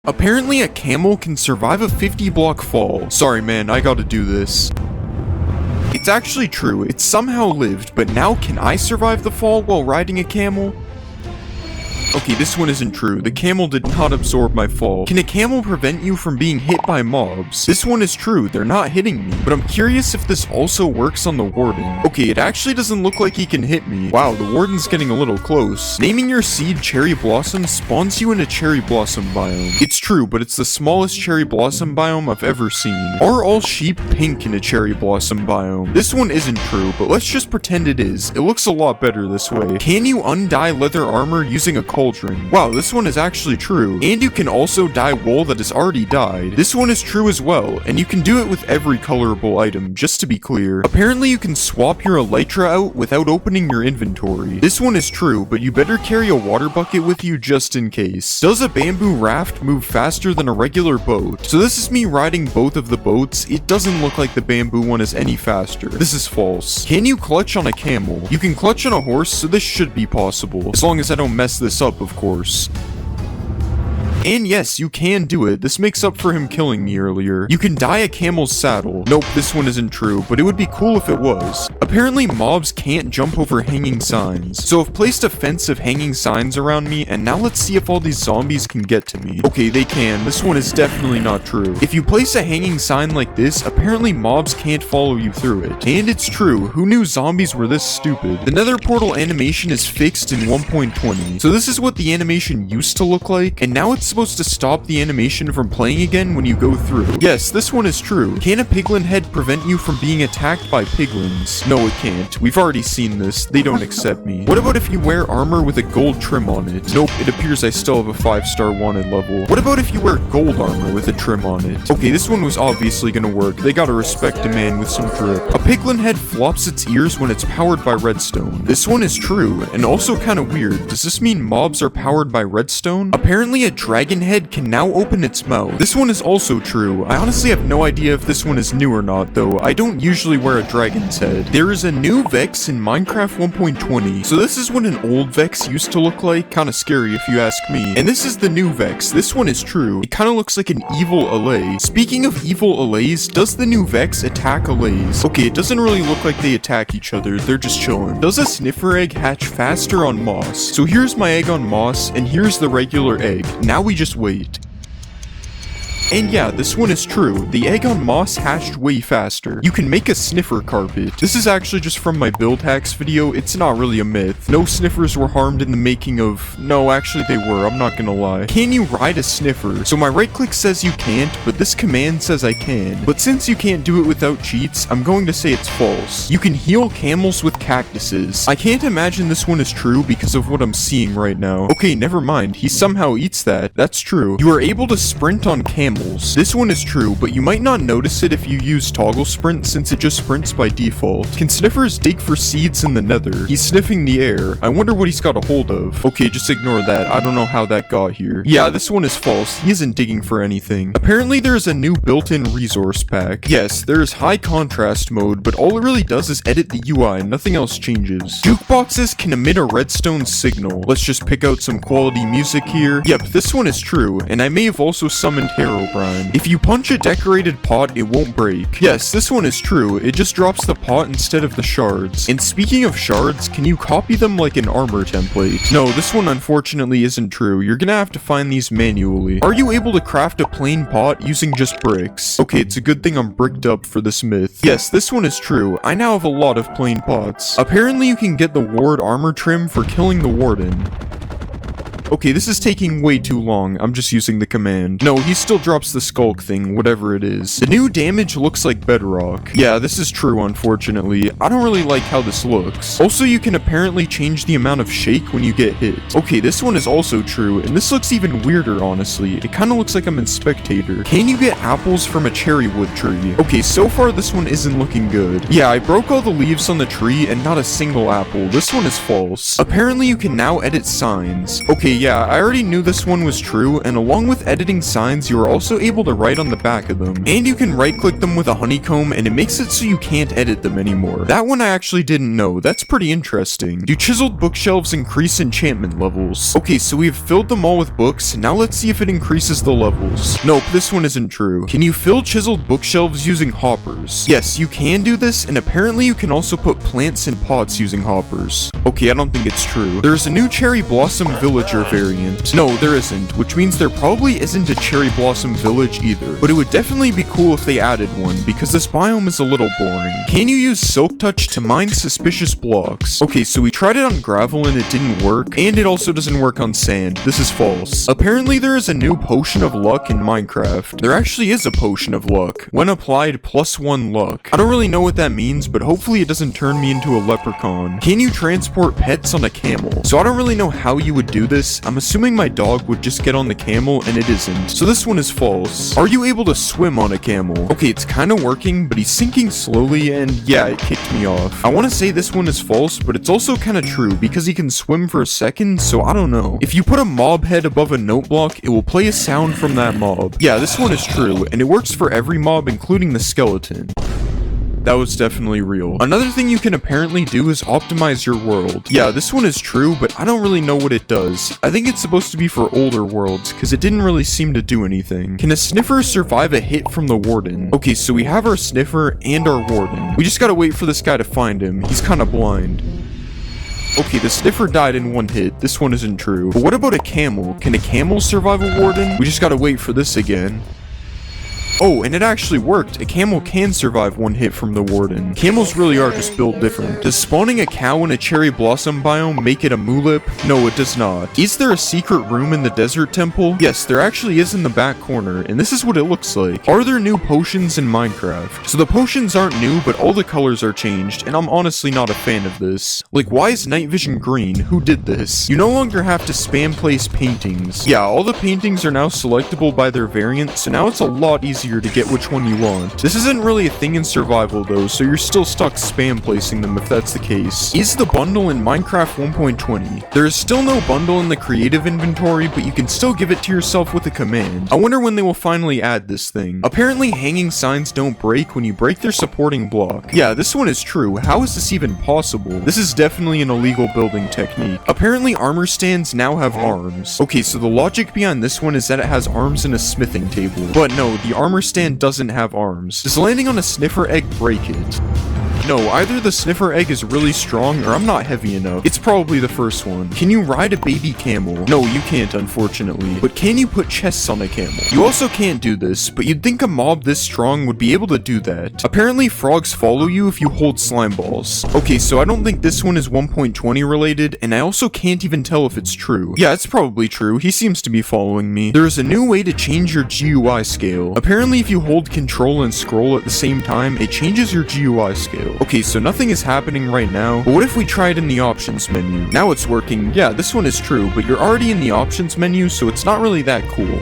Apparently a camel can survive a 50-block fall. Sorry man, I gotta do this. It's actually true, it somehow lived, but now can I survive the fall while riding a camel? Okay, this one isn't true. The camel did not absorb my fall. Can a camel prevent you from being hit by mobs? This one is true, they're not hitting me. But I'm curious if this also works on the warden. Okay, it actually doesn't look like he can hit me. Wow, the warden's getting a little close. Naming your seed Cherry Blossom spawns you in a Cherry Blossom biome. It's true, but it's the smallest Cherry Blossom biome I've ever seen. Are all sheep pink in a Cherry Blossom biome? This one isn't true, but let's just pretend it is. It looks a lot better this way. Can you undye leather armor using a cauldron? Wow, this one is actually true. And you can also dye wool that is already dyed. This one is true as well, and you can do it with every colorable item, just to be clear. Apparently you can swap your elytra out without opening your inventory. This one is true, but you better carry a water bucket with you just in case. Does a bamboo raft move faster than a regular boat? So this is me riding both of the boats. It doesn't look like the bamboo one is any faster. This is false. Can you clutch on a camel? You can clutch on a horse, so this should be possible. As long as I don't mess this up, of course. And yes, you can do it. This makes up for him killing me earlier. You can dye a camel's saddle. Nope, this one isn't true, but it would be cool if it was. Apparently mobs can't jump over hanging signs. So I've placed a fence of hanging signs around me, and now let's see if all these zombies can get to me. Okay, they can. This one is definitely not true. If you place a hanging sign like this, apparently mobs can't follow you through it. And it's true. Who knew zombies were this stupid? The nether portal animation is fixed in 1.20. So this is what the animation used to look like, and now it's supposed to stop the animation from playing again when you go through. Yes, this one is true. Can a piglin head prevent you from being attacked by piglins? No, it can't. We've already seen this. They don't accept me. What about if you wear armor with a gold trim on it? Nope, it appears I still have a 5-star wanted level. What about if you wear gold armor with a trim on it? Okay, this one was obviously gonna work. They gotta respect a man with some drip. A piglin head flops its ears when it's powered by redstone. This one is true, and also kinda weird. Does this mean mobs are powered by redstone? Apparently a dragon head can now open its mouth. This one is also true. I honestly have no idea if this one is new or not though. I don't usually wear a dragon's head. There is a new Vex in Minecraft 1.20. So this is what an old Vex used to look like. Kinda scary if you ask me. And this is the new Vex. This one is true. It kinda looks like an evil Allay. Speaking of evil Allays, does the new Vex attack Allays? Okay, it doesn't really look like they attack each other. They're just chilling. Does a sniffer egg hatch faster on moss? So here's my egg on moss, and here's the regular egg. Now we just wait. And yeah, this one is true. The egg on moss hatched way faster. You can make a sniffer carpet. This is actually just from my build hacks video. It's not really a myth. No sniffers were harmed in the making of... No, actually they were. I'm not gonna lie. Can you ride a sniffer? So my right click says you can't, but this command says I can. But since you can't do it without cheats, I'm going to say it's false. You can heal camels with cactuses. I can't imagine this one is true because of what I'm seeing right now. Okay, never mind. He somehow eats that. That's true. You are able to sprint on camels. This one is true, but you might not notice it if you use toggle sprint since it just sprints by default. Can sniffers dig for seeds in the nether? He's sniffing the air. I wonder what he's got a hold of. Okay, just ignore that. I don't know how that got here. Yeah, this one is false. He isn't digging for anything. Apparently there's a new built-in resource pack. Yes, there is high contrast mode, but all it really does is edit the UI and nothing else changes. Jukeboxes can emit a redstone signal. Let's just pick out some quality music here. Yep, this one is true, and I may have also summoned Herobrine. If you punch a decorated pot, it won't break. Yes, this one is true. It just drops the pot instead of the shards. And speaking of shards, can you copy them like an armor template? No, this one unfortunately isn't true. You're gonna have to find these manually. Are you able to craft a plain pot using just bricks? Okay, it's a good thing I'm bricked up for this myth. Yes, this one is true. I now have a lot of plain pots. Apparently you can get the ward armor trim for killing the warden. Okay, this is taking way too long. I'm just using the command. No, he still drops the skulk thing, whatever it is. The new damage looks like bedrock. Yeah, this is true, unfortunately. I don't really like how this looks. Also, you can apparently change the amount of shake when you get hit. Okay, this one is also true, and this looks even weirder, honestly. It kind of looks like I'm in Spectator. Can you get apples from a cherry wood tree? Okay, so far this one isn't looking good. Yeah, I broke all the leaves on the tree and not a single apple. This one is false. Apparently, you can now edit signs. Okay, yeah, I already knew this one was true, and along with editing signs, you are also able to write on the back of them. And you can right-click them with a honeycomb, and it makes it so you can't edit them anymore. That one I actually didn't know. That's pretty interesting. Do chiseled bookshelves increase enchantment levels? Okay, so we've filled them all with books. Now let's see if it increases the levels. Nope, this one isn't true. Can you fill chiseled bookshelves using hoppers? Yes, you can do this, and apparently you can also put plants in pots using hoppers. Okay, I don't think it's true. There's a new cherry blossom villager variant. No, there isn't, which means there probably isn't a cherry blossom village either. But it would definitely be cool if they added one, because this biome is a little boring. Can you use silk touch to mine suspicious blocks? Okay, so we tried it on gravel and it didn't work, and it also doesn't work on sand. This is false. Apparently there is a new potion of luck in Minecraft. There actually is a potion of luck. When applied, +1 luck. I don't really know what that means, but hopefully it doesn't turn me into a leprechaun. Can you transport pets on a camel? So I don't really know how you would do this. I'm assuming my dog would just get on the camel, and it isn't. So this one is false. Are you able to swim on a camel? Okay, it's kind of working, but he's sinking slowly, and yeah, it kicked me off. I want to say this one is false, but it's also kind of true, because he can swim for a second, so I don't know. If you put a mob head above a note block, it will play a sound from that mob. Yeah, this one is true, and it works for every mob, including the skeleton. That was definitely real. Another thing you can apparently do is optimize your world. Yeah, this one is true, but I don't really know what it does. I think it's supposed to be for older worlds, because it didn't really seem to do anything. Can a sniffer survive a hit from the warden? Okay, so we have our sniffer and our warden. We just gotta wait for this guy to find him. He's kinda blind. Okay, the sniffer died in one hit. This one isn't true. But what about a camel? Can a camel survive a warden? We just gotta wait for this again. Oh, and it actually worked. A camel can survive one hit from the warden. Camels really are just built different. Does spawning a cow in a cherry blossom biome make it a mulip? No, it does not. Is there a secret room in the desert temple? Yes, there actually is in the back corner, and this is what it looks like. Are there new potions in Minecraft? So the potions aren't new, but all the colors are changed, and I'm honestly not a fan of this. Like, why is night vision green? Who did this? You no longer have to spam place paintings. Yeah, all the paintings are now selectable by their variant, so now it's a lot easier to get which one you want. This isn't really a thing in survival though, so you're still stuck spam placing them if that's the case. Is the bundle in Minecraft 1.20? There is still no bundle in the creative inventory, but you can still give it to yourself with a command. I wonder when they will finally add this thing. Apparently hanging signs don't break when you break their supporting block. Yeah, this one is true. How is this even possible? This is definitely an illegal building technique. Apparently armor stands now have arms. Okay, so the logic behind this one is that it has arms in a smithing table. But no, the armor stand doesn't have arms. Does landing on a sniffer egg break it? No, either the sniffer egg is really strong or I'm not heavy enough. It's probably the first one. Can you ride a baby camel? No, you can't, unfortunately. But can you put chests on a camel? You also can't do this, but you'd think a mob this strong would be able to do that. Apparently frogs follow you if you hold slime balls. Okay, so I don't think this one is 1.20 related, and I also can't even tell if it's true. Yeah, it's probably true. He seems to be following me. There is a new way to change your GUI scale. Apparently if you hold control and scroll at the same time, it changes your GUI scale. Okay, so nothing is happening right now, but what if we try it in the options menu? Now it's working. Yeah, this one is true, but you're already in the options menu, so it's not really that cool.